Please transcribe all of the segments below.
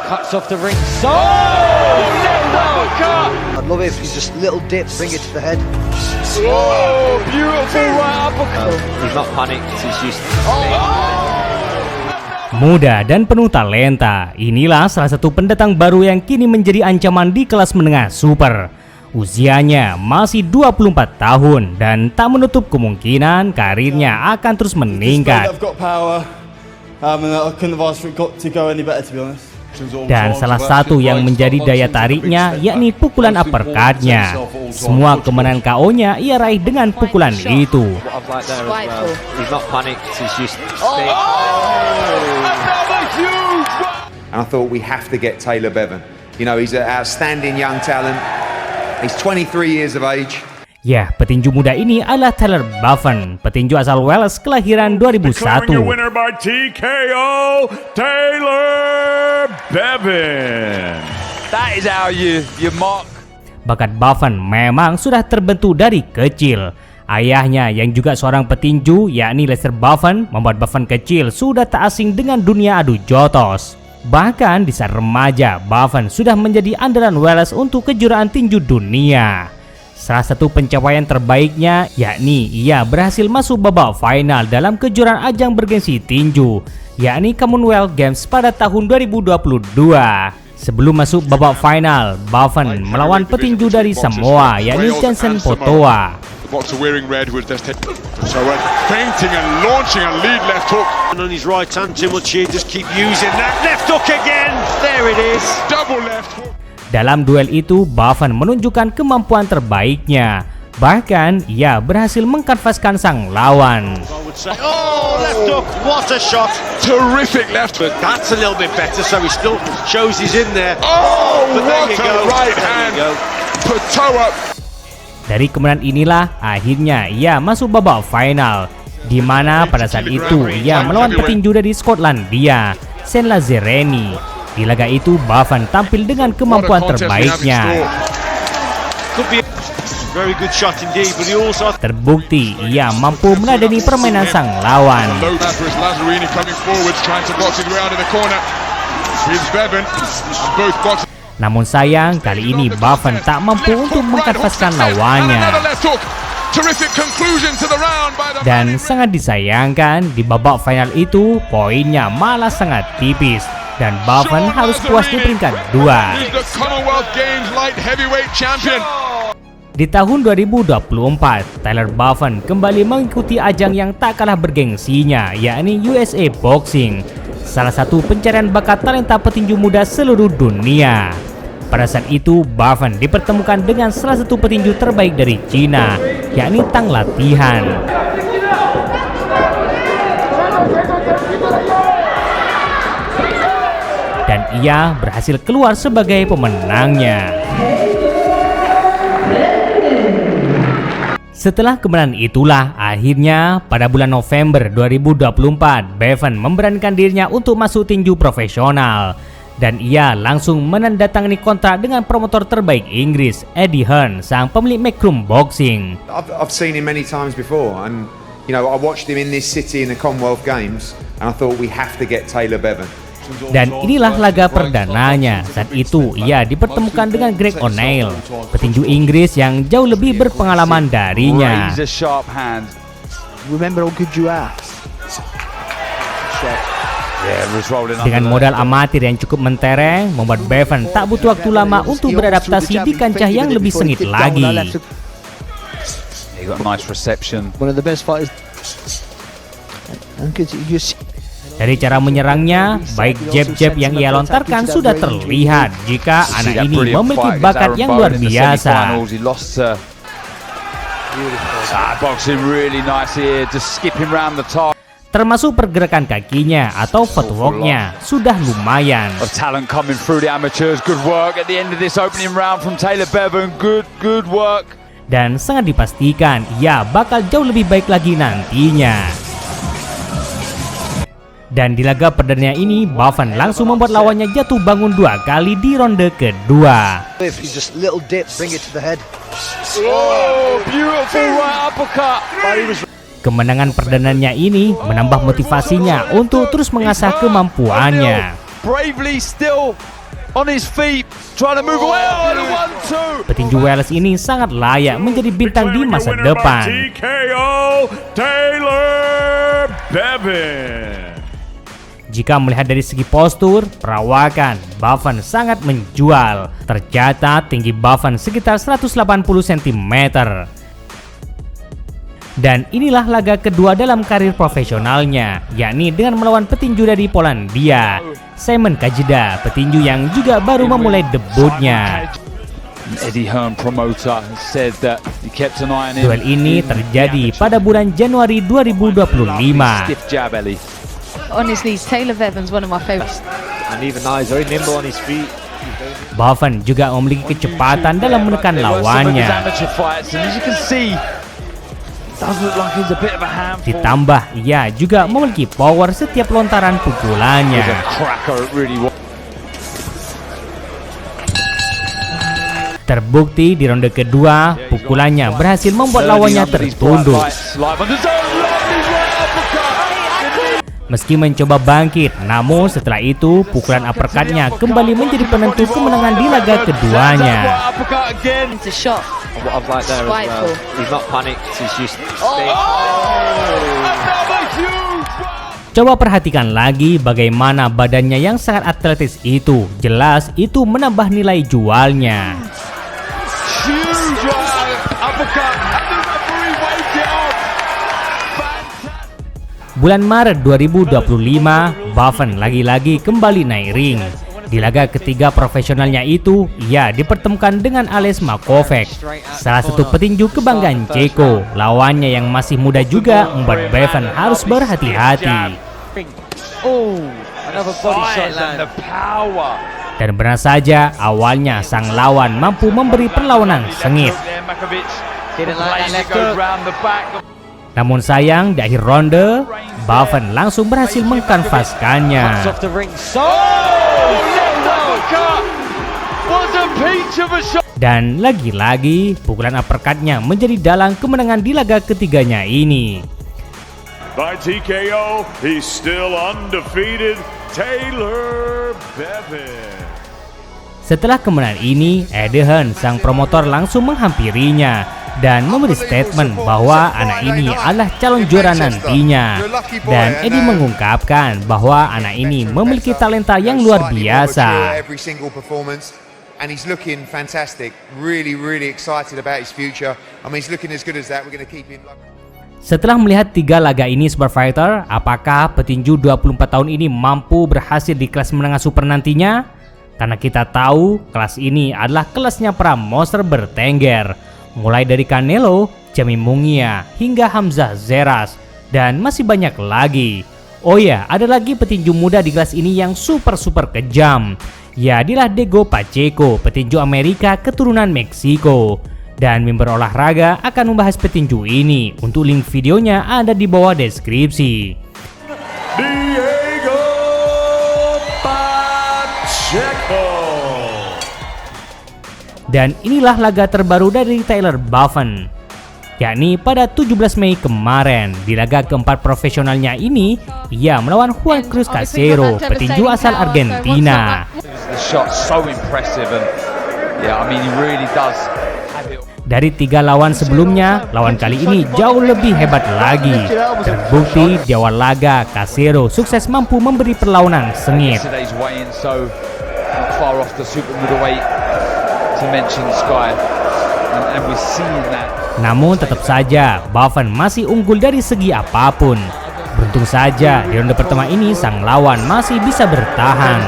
cuts off the ring. So, uppercut. I'd love it if you just little dip, bring it to the head. Oh, beautiful right uppercut. He's not panicked, he's just... Muda dan penuh talenta, inilah salah satu pendatang baru yang kini menjadi ancaman di kelas menengah super. Usianya masih 24 tahun dan tak menutup kemungkinan karirnya akan terus meningkat. Dan salah satu yang menjadi daya tariknya yakni pukulan uppercut-nya. Semua kemenangan KO-nya ia raih dengan pukulan itu. I thought we have to get Taylor Bevan. You know, he's an outstanding young talent. He's 23 years of age. Ya, petinju muda ini adalah Taylor Bevan, petinju asal Wales kelahiran 2001. Winner by TKO, Taylor Bevan. That is how you mark. Bakat Bevan memang sudah terbentuk dari kecil. Ayahnya yang juga seorang petinju yakni Lester Bevan membuat Bevan kecil sudah tak asing dengan dunia adu jotos. Bahkan di saat remaja, Bevan sudah menjadi andalan Wales untuk kejuaraan tinju dunia. Salah satu pencapaian terbaiknya yakni ia berhasil masuk babak final dalam kejuaraan ajang bergengsi tinju, yakni Commonwealth Games pada tahun 2022. Sebelum masuk babak final, Bevan melawan petinju dari Samoa, yakni Jensen Potoa. Boxer wearing red who was just so feinting and launching a lead left hook. And on his right hand, Timothy just keep using that left hook again. There it is. Double left hook. Dalam duel itu, Bevan menunjukkan kemampuan terbaiknya. Bahkan, ia berhasil mengkanvaskan sang lawan. Oh, left hook, what a shot. Terrific left hook. That's a little bit better, so he still shows he's in there. Oh, but there what you a go. right There hand. you go. Potoa. Dari kemenangan inilah, akhirnya ia masuk babak final, di mana pada saat itu ia melawan petinju dari Skotlandia, Sen Lazereni. Di laga itu, Bevan tampil dengan kemampuan terbaiknya. Terbukti ia mampu meladeni permainan sang lawan. Namun sayang, kali ini Bevan tak mampu untuk mengkanvaskan lawannya. Dan sangat disayangkan, di babak final itu poinnya malah sangat tipis dan Bevan harus puas di peringkat 2. Di tahun 2024, Taylor Bevan kembali mengikuti ajang yang tak kalah bergengsinya, yakni USA Boxing, salah satu pencarian bakat talenta petinju muda seluruh dunia. Pada saat itu, Bevan dipertemukan dengan salah satu petinju terbaik dari Cina, yakni Tang Latihan. Dan ia berhasil keluar sebagai pemenangnya. Setelah kemenangan itulah, akhirnya pada bulan November 2024, Bevan memberanikan dirinya untuk masuk tinju profesional. Dan ia langsung menandatangani kontrak dengan promotor terbaik Inggris, Eddie Hearn, sang pemilik Macroom Boxing. I've seen him many times before, and you know, I watched him in this city in the Commonwealth Games, and I thought we have to get Taylor Bevan. Dan inilah laga perdananya. Saat itu ia dipertemukan dengan Greg O'Neill, petinju Inggris yang jauh lebih berpengalaman darinya. Dengan modal amatir yang cukup mentereng, membuat Bevan tak butuh waktu lama untuk beradaptasi di kancah yang lebih sengit lagi. Dari cara menyerangnya, baik jab-jab yang ia lontarkan sudah terlihat jika anak ini memiliki bakat yang luar biasa. Termasuk pergerakan kakinya atau footworknya sudah lumayan. Dan sangat dipastikan ia bakal jauh lebih baik lagi nantinya. Dan di laga perdana ini, Bevan langsung membuat lawannya jatuh bangun 2 kali di ronde kedua. Kemenangan perdananya ini menambah motivasinya untuk terus mengasah kemampuannya. on his feet, trying to move away. Oh, the 1-2. Petinju Wales ini sangat layak menjadi bintang di masa depan. TKO Taylor Bevan. Jika melihat dari segi postur, perawakan, Bevan sangat menjual. Tercatat tinggi Bevan sekitar 180 cm. Dan inilah laga kedua dalam karir profesionalnya, yakni dengan melawan petinju dari Polandia, Szymon Kajda, petinju yang juga baru memulai debutnya. Eddie Hearn, promoter, said that he kept an eye on him. Duel ini terjadi pada bulan Januari 2025. Stiff jab, Ellie. Honestly, Taylor Bevan's one of my favourites. And even now he's very nimble on his feet. Bevan juga memiliki kecepatan dalam menekan Some of his lawannya. amateur fights, and as you can see, does look like he's a bit of a handful. Ditambah, ia juga memiliki power setiap lontaran pukulannya. He's a cracker, it really was. Terbukti di ronde kedua, pukulannya berhasil membuat lawannya tertunduk. Live on the zone, lovely right uppercut. Meski mencoba bangkit, namun setelah itu pukulan uppercutnya kembali menjadi penentu kemenangan di laga keduanya. Right uppercut again. It's a shot. What I've liked there as well, Spiteful. he's not panicked, he's just Another huge right. Coba perhatikan lagi bagaimana badannya yang sangat atletis itu. Jelas itu menambah nilai jualnya. Huge right uppercut, and the referee waved it off. Bulan Maret 2025, Bevan lagi-lagi kembali naik ring. Di laga ketiga profesionalnya itu, ia dipertemukan dengan Ales Makovic, salah satu petinju kebanggaan Ceko. Lawannya yang masih muda juga membuat Bevan harus berhati-hati. oh, another body shot Size and land. the power. Dan benar saja, awalnya sang lawan mampu memberi perlawanan sengit. There, Makovic. Didn't like that Place left it goes hook. round the back. Namun sayang, di akhir ronde, Bevan langsung berhasil mengkanvaskannya. Cuts off the ring. So Left uppercut was a peach of a shot. Dan lagi-lagi, pukulan uppercutnya menjadi dalang kemenangan di laga ketiganya ini. By TKO, he's still undefeated. Taylor Bevan. Setelah kemenangan ini, Eddie Hearn, sang promotor, langsung menghampirinya dan memberi statement bahwa anak ini adalah calon juara nantinya. Dan Eddie mengungkapkan bahwa anak ini memiliki talenta yang luar biasa. Every single performance, and he's looking fantastic. Really, really excited about his future. I mean, he's looking as good as that. We're going to keep him. Setelah melihat 3 laga ini Super Fighter, apakah petinju 24 tahun ini mampu berhasil di kelas menengah super nantinya? Karena kita tahu kelas ini adalah kelasnya para monster bertengger, mulai dari Canelo, Jamie Munguia, hingga Hamzah Zeras, dan masih banyak lagi. Oh ya, ada lagi petinju muda di kelas ini yang super kejam. Ya, adalah Diego Pacheco, petinju Amerika keturunan Meksiko. Dan member olahraga akan membahas petinju ini. Untuk link videonya ada di bawah deskripsi. Diego Pacheco. Dan inilah laga terbaru dari Taylor Bevan, yakni pada 17 Mei kemarin. Di laga keempat profesionalnya ini, ia melawan Juan Cruz Casero, petinju asal Argentina. The shot so impressive, and yeah, I mean he really does have it. Dari 3 lawan sebelumnya, lawan kali ini jauh lebih hebat lagi. Terbukti di awal laga, Casero sukses mampu memberi perlawanan sengit. Today's weigh-in, so not far off the super middleweight to mention Sky, and we're seeing that. Namun tetap saja, Bevan masih unggul dari segi apapun. Beruntung saja, di ronde pertama ini sang lawan masih bisa bertahan.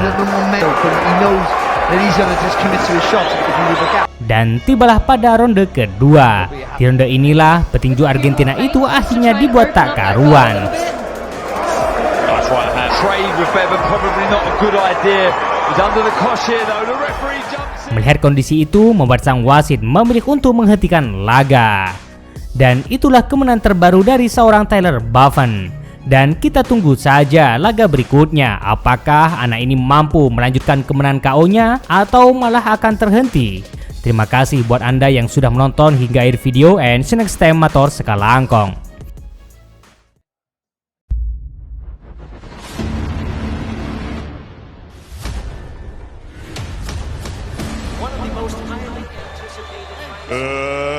Dan tibalah pada ronde kedua. Di ronde inilah petinju Argentina itu akhirnya dibuat tak karuan. Nice right hand. Trade with Bevan, probably not a good idea. He's under the cosh here though. The referee jumps in. Melihat kondisi itu membuat sang wasit memilih untuk menghentikan laga. Dan itulah kemenangan terbaru dari seorang Taylor Bevan. Dan kita tunggu saja laga berikutnya. Apakah anak ini mampu melanjutkan kemenangan KO-nya atau malah akan terhenti? Terima kasih buat Anda yang sudah menonton hingga akhir video, and see you next time, Mator Sekalangkong. Uh,